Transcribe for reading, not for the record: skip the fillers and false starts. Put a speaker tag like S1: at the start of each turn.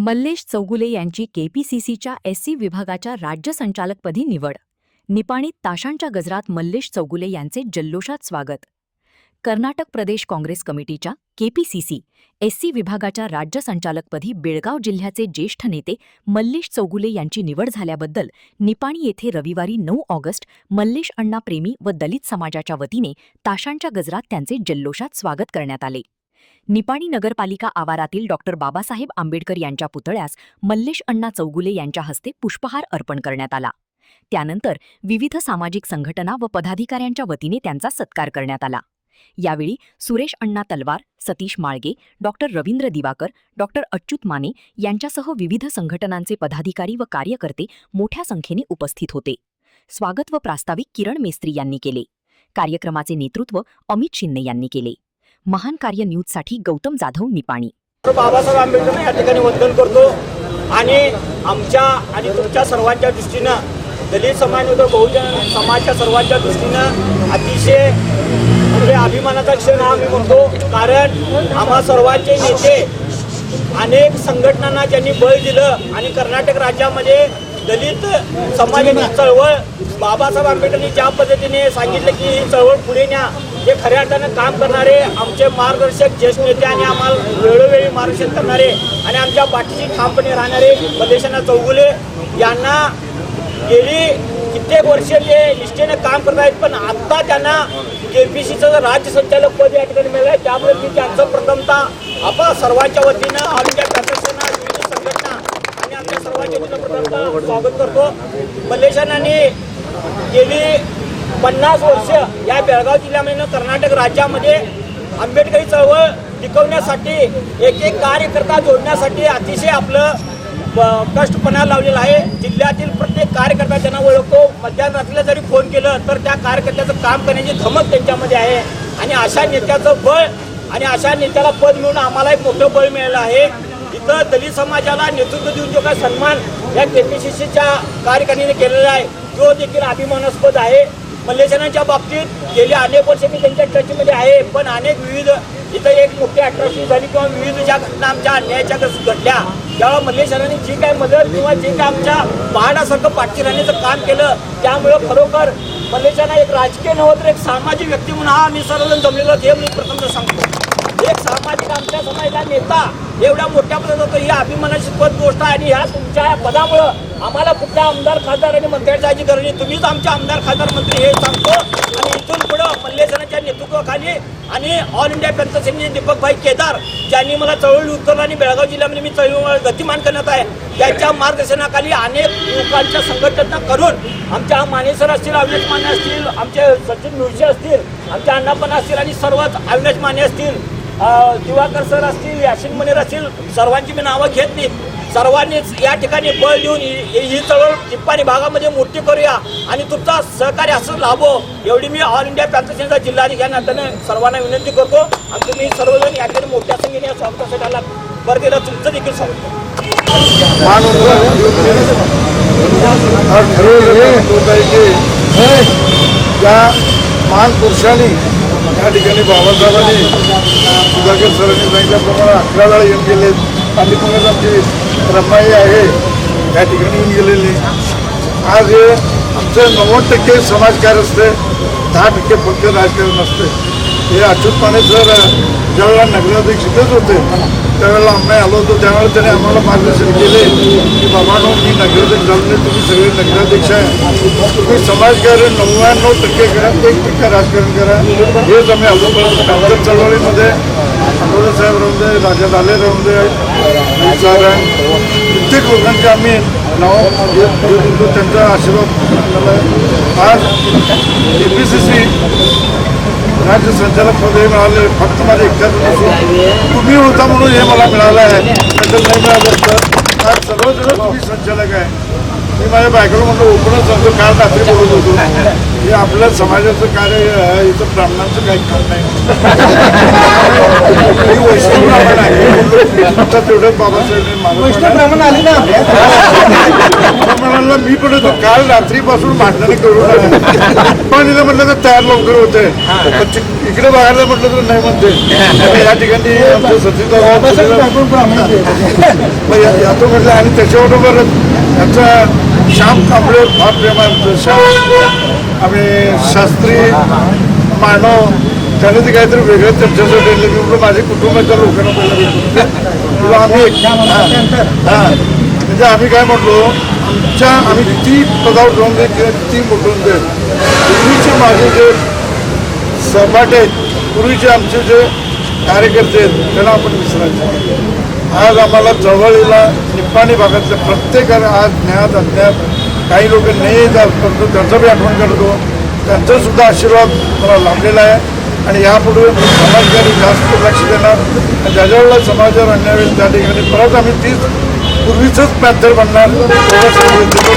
S1: मल्लेश चौगुले यांची केपीसीसीच्या एससी विभागाच्या राज्य संचालकपदी निवड. निपाणीत ताशांच्या गजरात मल्लेश चौगुले यांचे जल्लोषात स्वागत. कर्नाटक प्रदेश काँग्रेस कमिटीच्या केपीसीसी एससी विभागाच्या राज्य संचालकपदी बेळगाव जिल्ह्याचे ज्येष्ठ नेते मल्लेश चौगुले यांची निवड झाल्याबद्दल निपाणी येथे रविवारी 9 ऑगस्ट मल्लेश अण्णा प्रेमी व दलित समाजाच्या वतीने ताशांच्या गजरात त्यांचे जल्लोषात स्वागत करण्यात आले. निपाणी नगरपालिका आवारातील डॉ. बाबासाहेब आंबेडकर यांच्या पुतळ्यास मल्लेश अण्णा चौगुले यांच्या हस्ते पुष्पहार अर्पण करण्यात आला. त्यानंतर विविध सामाजिक संघटना व पदाधिकाऱ्यांच्या वतीने त्यांचा सत्कार करण्यात आला. यावेळी सुरेश अण्णा तलवार, सतीश माळगे, डॉ. रवींद्र दिवाकर, डॉ. अच्युत माने यांच्यासह विविध संघटनांचे पदाधिकारी व कार्यकर्ते मोठ्या संख्येने उपस्थित होते. स्वागत व प्रास्ताविक किरण मेस्त्री यांनी केले. कार्यक्रमाचे नेतृत्व अमित शिंदे यांनी केले. महान कार्य न्यूजसाठी गौतम जाधव, निपाणी.
S2: बाबासाहेब आंबेडकर या ठिकाणी वंदन करतो आणि आमच्या आणि तुमच्या सर्वांच्या दृष्टीनं दलित समाज व बहुजन समाजाच्या सर्वांच्या दृष्टीनं अतिशय म्हणजे अभिमानाचा क्षण हा आम्ही म्हणतो. कारण आम्हा सर्वांचे नेते अनेक संघटनांना ज्यांनी बळ दिलं आणि कर्नाटक राज्यामध्ये दलित समाजाची चळवळ बाबासाहेब आंबेडकरांनी ज्या पद्धतीने सांगितलं की ही चळवळ पुढे न्या, हे खऱ्या अर्थानं काम करणारे आमचे मार्गदर्शक ज्येष्ठ नेते आणि आम्हाला वेळोवेळी मार्गदर्शन करणारे आणि आमच्या पाठीशी ठामपणे राहणारे मल्लेश अण्णा चौगुले यांना गेली कित्येक वर्ष ते निष्ठेने काम करत आहेत. पण आत्ता त्यांना केपीसीचं राज्य संचालक पद या ठिकाणी मिळालं आहे. त्यामुळे मी त्यांचं प्रथमतः आपण सर्वांच्या वतीनं आमच्या कार्यकर्त्यांना विविध संघटना आणि आमच्या सर्वांच्या वतीनं प्रथमतः स्वागत करतो. मल्लेश अण्णांनी गेली 50 वर्ष या बेळगाव जिल्ह्यामध्ये कर्नाटक राज्यामध्ये आंबेडकरी चळवळ टिकवण्यासाठी एक एक कार्यकर्ता जोडण्यासाठी अतिशय आपलं कष्टपणा लावलेला आहे. जिल्ह्यातील प्रत्येक कार्यकर्ता त्यांना ओळखतो. मध्यरात्रीला जरी फोन केलं तर त्या कार्यकर्त्याचं काम करण्याची धमक त्यांच्यामध्ये आहे आणि अशा नेत्याचं बळ आणि अशा नेत्याला पद मिळून आम्हाला एक मोठं बळ मिळालं आहे. इथं दलित समाजाला नेतृत्व देऊन जो काही सन्मान या केपीसीसीच्या कार्यकारिणीने केलेला आहे तो देखील अभिमानास्पद आहे. मल्लेश अण्णांच्या बाबतीत गेली अनेक वर्ष मी त्यांच्या टचमध्ये आहे. पण अनेक विविध इथं एक मोठी अट्रॉसिटी झाली किंवा विविध ज्या घटना आमच्या अन्यायाच्या घडल्या त्यावेळेला मल्लेश अण्णांनी जी काही मदत किंवा जे काही आमच्या पहाडासारखं पाठची राहण्याचं काम केलं त्यामुळं खरोखर मल्लेश अण्णा एक राजकीय नव्हे तर एक सामाजिक व्यक्ती म्हणून हा आम्ही सर्वजण जमलेलो हे मी प्रथमतः सांगतो. एक सामाजिक आमच्या समाजाचा नेता एवढ्या मोठ्या पदात होतो ही अभिमानाची गोष्ट आहे. आणि ह्या तुमच्या पदामुळं आम्हाला कुठल्या आमदार खासदार आणि मंत्र्याची जायची गरज नाही. तुम्हीच आमचे आमदार खासदार मंत्री हे सांगतो. आणि इथून पुढं मल्लेश अण्णांच्या नेतृत्वाखाली आणि ऑल इंडिया पॅन्थर सेनेचे दीपकभाई केदार ज्यांनी मला चळवळी उतरलं आणि बेळगाव जिल्ह्यामध्ये मी चळवळ गतिमान करण्यात आहे त्यांच्या मार्गदर्शनाखाली अनेक लोकांच्या संघटना करून आमच्या मानेसर असतील, अविनाश माने असतील, आमचे सचिन मुळशी असतील, आमच्या अण्णापण असतील आणि सर्वच अविनाश माने असतील, दिवाकर सर असतील, याशिन मनेर असतील, सर्वांची मी नावं घेत नाही. सर्वांनीच या ठिकाणी बळ देऊन ही चळवळ निपाणी भागामध्ये मोठी करूया आणि तुमचा सहकार्य असं लाभो एवढी मी ऑल इंडिया पॅन्थर सेनेचा जिल्हाधिकारी नात्याने सर्वांना विनंती करतो. आणि तुम्ही सर्वजण या ठिकाणी मोठ्या संख्येने स्वागतासाठी आला बरं दिलं तुमचं देखील स्वागत.
S3: त्या महान पुरुषांनी या ठिकाणी बाबासाहेबांनी सुधाकर सरांनी सांगितल्याप्रमाणे 11 वेळा येऊन गेले. आणि पुण्यात आमची रमाई आहे त्या ठिकाणी येऊन गेलेली. आज हे आमचं 90% समाजकार्य असते, 10% फक्त राजकारण असते. हे अच्युत माने सर ज्यावेळेला नगराध्यक्ष इथेच होते त्यावेळेला आम्ही आलो होतो त्यावेळेला त्याने आम्हाला मार्गदर्शन केले की बाबांनो मी नगराध्यक्ष झालो नाही, तुम्ही सगळे नगराध्यक्ष आहे, तुम्ही समाजकार्य 99% करा, 1% राजकारण करा. हेच आम्ही आलो. चळवळीमध्ये आठवले साहेब राहून दे, राजा दाले राहून दे, कित्येक लोकांचे आम्ही नाव घेत होतो. त्यांचा आशीर्वाद आज केपीसीसी राज्य संचालक पद हे मिळाले फक्त माझ्या एकट्यातून नसून तुम्ही होता म्हणून हे मला मिळालं आहे. नंतर नाही मिळालं तर आज सर्वजण तुम्ही संचालक आहे. मी माझ्या बायकोला म्हणतो ओपनच सांगतो काल रात्री बोलत होतो हे आपल्या समाजाचं कार्य आहे, इथं ब्राह्मणांचं काही काम नाही. ही वैष्णव ब्राह्मण आहे आता तेवढंच बाबासाहेब म्हणाला मी पण होतो काल रात्रीपासून भांडणं करून पण म्हटलं तर तयार लवकर होते इकडे बघायला म्हटलं तर नाही म्हणते या ठिकाणी आमचं यातो म्हटलं आणि त्याच्याबरोबर याचा श्याम कांबळे फार प्रेम आहे आमचं श्याम आम्ही शास्त्री मानव त्याने ते काहीतरी वेगळं त्यांच्यासाठी म्हणून माझ्या कुटुंबाच्या लोकांना पहिला तुला आम्ही म्हणजे आम्ही काय म्हटलो आम्ही किती पदावर जाऊन दे किंवा किती मोठून दे पूर्वीचे माझे जे सहपाठी आहेत पूर्वीचे आमचे जे कार्यकर्ते आहेत त्यांना आपण विसरायचे आज आम्हाला जवळीला निप्पाणी भागातल्या प्रत्येकाने आज ज्ञात अज्ञात काही लोक नाही जात करतो त्यांचं बी आठवण करतो त्यांचा सुद्धा आशीर्वाद मला लाभलेला आहे आणि यापुढे समाजकार्य जास्त लक्ष देणार आणि ज्याच्यावेळेला समाजावर अन्याय होईल त्या ठिकाणी परत आम्ही तीच पूर्वीचंच पॅथर बनणार